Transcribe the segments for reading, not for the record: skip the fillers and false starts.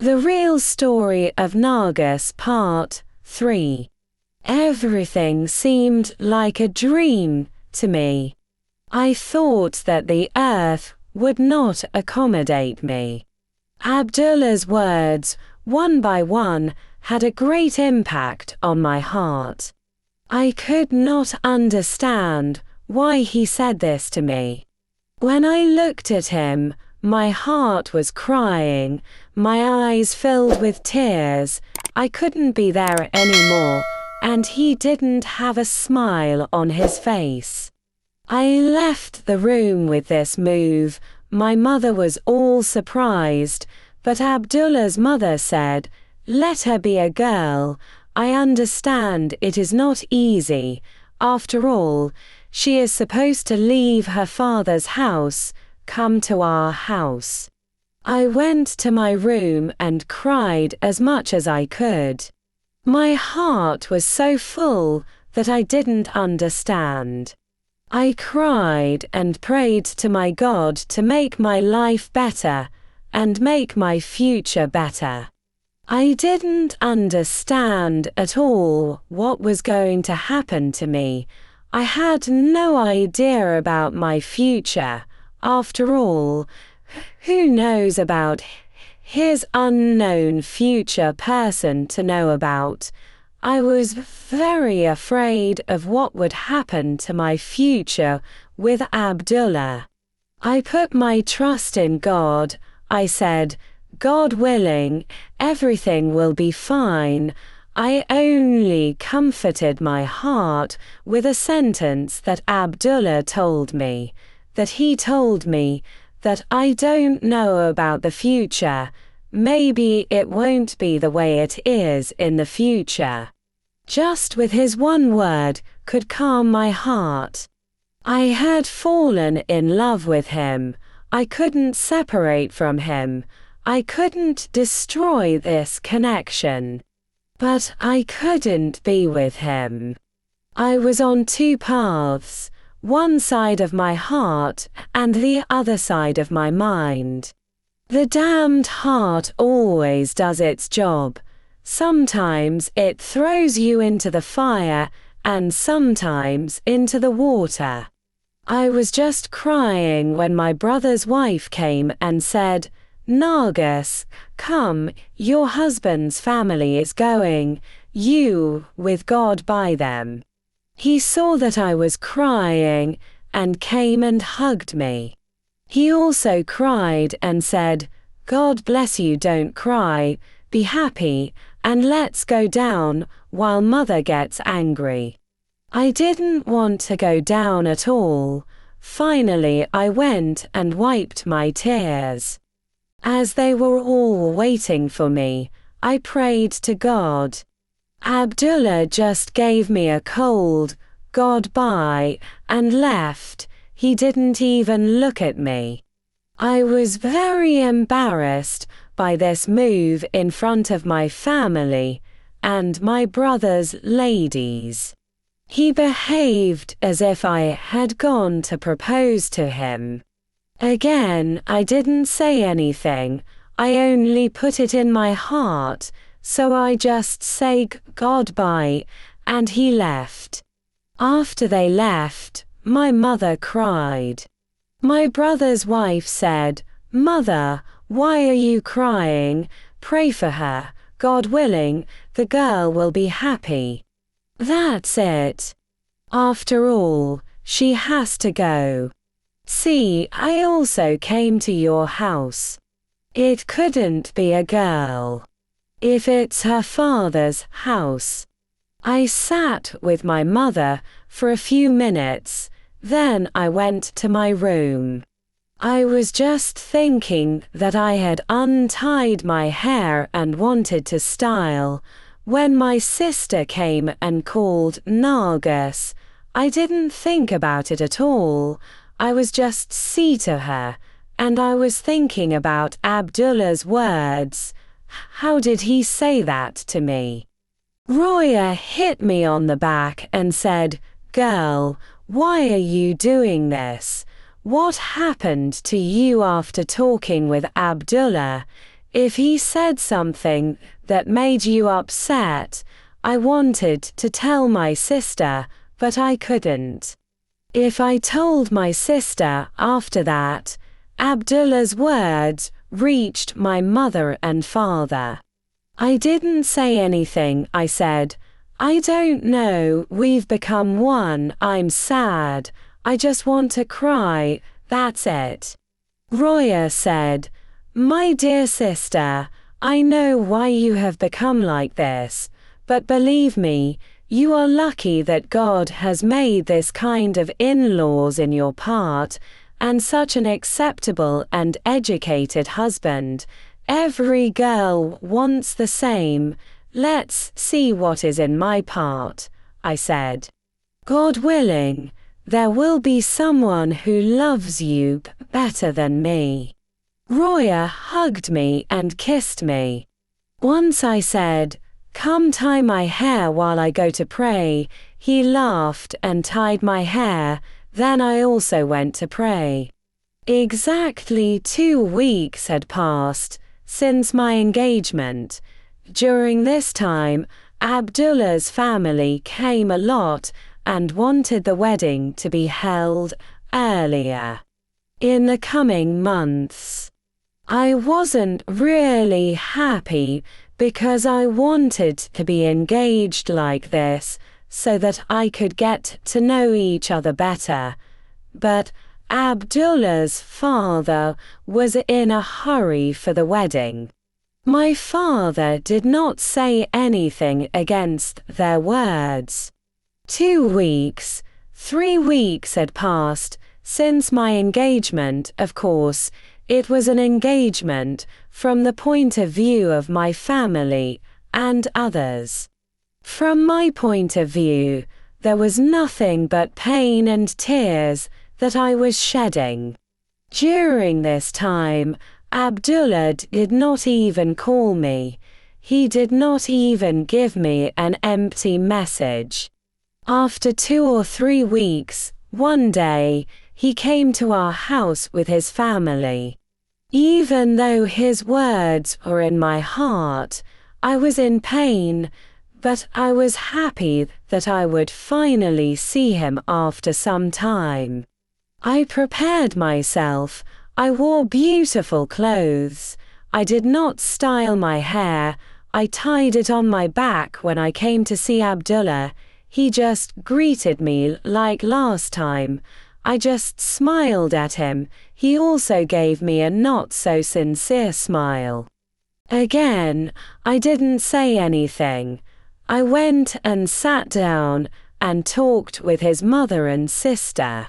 The Real Story of Nargis Part 3. Everything seemed like a dream to me. I thought that the earth would not accommodate me. Abdullah's words, one by one, had a great impact on my heart. I could not understand why he said this to me. When I looked at him, my heart was crying, my eyes filled with tears. I couldn't be there anymore, and he didn't have a smile on his face. I left the room with this move. My mother was all surprised, but Abdullah's mother said, "Let her be a girl. I understand it is not easy. After all, she is supposed to leave her father's house, come to our house." I went to my room and cried as much as I could. My heart was so full that I didn't understand. I cried and prayed to my God to make my life better and make my future better. I didn't understand at all what was going to happen to me. I had no idea about my future. After all, who knows about his unknown future person to know about? I was very afraid of what would happen to my future with Abdullah. I put my trust in God. I said, "God willing, everything will be fine." I only comforted my heart with a sentence that Abdullah told me, that he told me that I don't know about the future. Maybe it won't be the way it is in the future. Just with his one word could calm my heart. I had fallen in love with him. I couldn't separate from him. I couldn't destroy this connection. But I couldn't be with him. I was on two paths, one side of my heart and the other side of my mind. The damned heart always does its job. Sometimes it throws you into the fire and sometimes into the water. I was just crying when my brother's wife came and said, "Nargis, come, your husband's family is going, you, with God by them." He saw that I was crying and came and hugged me. He also cried and said, "God bless you, don't cry, be happy, and let's go down while mother gets angry." I didn't want to go down at all. Finally I went and wiped my tears. As they were all waiting for me, I prayed to God. Abdullah just gave me a cold goodbye and left. He didn't even look at me. I was very embarrassed by this move in front of my family and my brother's ladies. He behaved as if I had gone to propose to him. Again, I didn't say anything. I only put it in my heart, so I just said goodbye, and he left. After they left, my mother cried. My brother's wife said, "Mother, why are you crying? Pray for her. God willing, the girl will be happy." That's it. After all, she has to go. See, I also came to your house. It couldn't be a girl. If it's her father's house. I sat with my mother for a few minutes, then I went to my room. I was just thinking that I had untied my hair and wanted to style, when my sister came and called Nargis. I didn't think about it at all. I was just see to her, and I was thinking about Abdullah's words. How did he say that to me? Roya hit me on the back and said, "Girl, why are you doing this? What happened to you after talking with Abdullah? If he said something that made you upset, I wanted to tell my sister, but I couldn't. If I told my sister after that, Abdullah's words reached my mother and father. I didn't say anything. I said, I don't know, we've become one, I'm sad, I just want to cry, that's it. Roya said, my dear sister, I know why you have become like this, but believe me, you are lucky that God has made this kind of in-laws in your part, and such an acceptable and educated husband. Every girl wants the same. Let's see what is in my part, I said. God willing, there will be someone who loves you better than me. Roya hugged me and kissed me. Once I said, come tie my hair while I go to pray. He laughed and tied my hair, then I also went to pray. Exactly 2 weeks had passed since my engagement. During this time, Abdullah's family came a lot and wanted the wedding to be held earlier. In the coming months. I wasn't really happy because I wanted to be engaged like this so that I could get to know each other better. But Abdullah's father was in a hurry for the wedding. My father did not say anything against their words. 2 weeks, 3 weeks had passed since my engagement. Of course, it was an engagement from the point of view of my family and others. From my point of view, there was nothing but pain and tears that I was shedding. During this time, Abdullah did not even call me. He did not even give me an empty message. After 2 or 3 weeks, one day, he came to our house with his family. Even though his words were in my heart, I was in pain, but I was happy that I would finally see him after some time. I prepared myself. I wore beautiful clothes. I did not style my hair. I tied it on my back when I came to see Abdullah. He just greeted me like last time. I just smiled at him. He also gave me a not so sincere smile. Again, I didn't say anything. I went and sat down and talked with his mother and sister.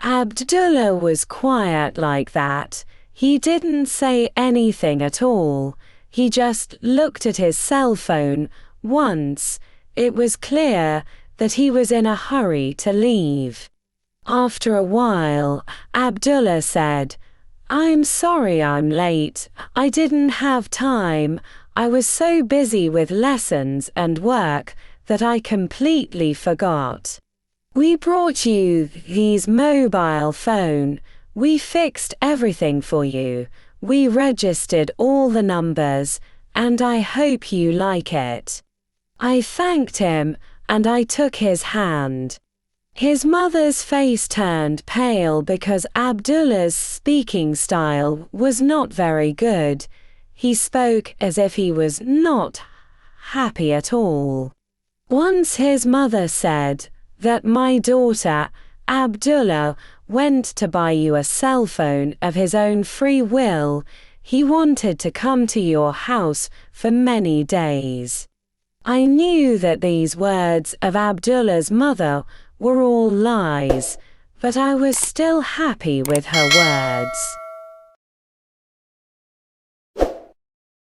Abdullah was quiet like that. He didn't say anything at all. He just looked at his cell phone once. It was clear that he was in a hurry to leave. After a while, Abdullah said, I'm sorry I'm late. I didn't have time. I was so busy with lessons and work that I completely forgot. We brought you these mobile phone. We fixed everything for you. We registered all the numbers, and I hope you like it. I thanked him, and I took his hand. His mother's face turned pale because Abdullah's speaking style was not very good. He spoke as if he was not happy at all. Once his mother said that my daughter, Abdullah, went to buy you a cell phone of his own free will. He wanted to come to your house for many days. I knew that these words of Abdullah's mother were all lies, but I was still happy with her words.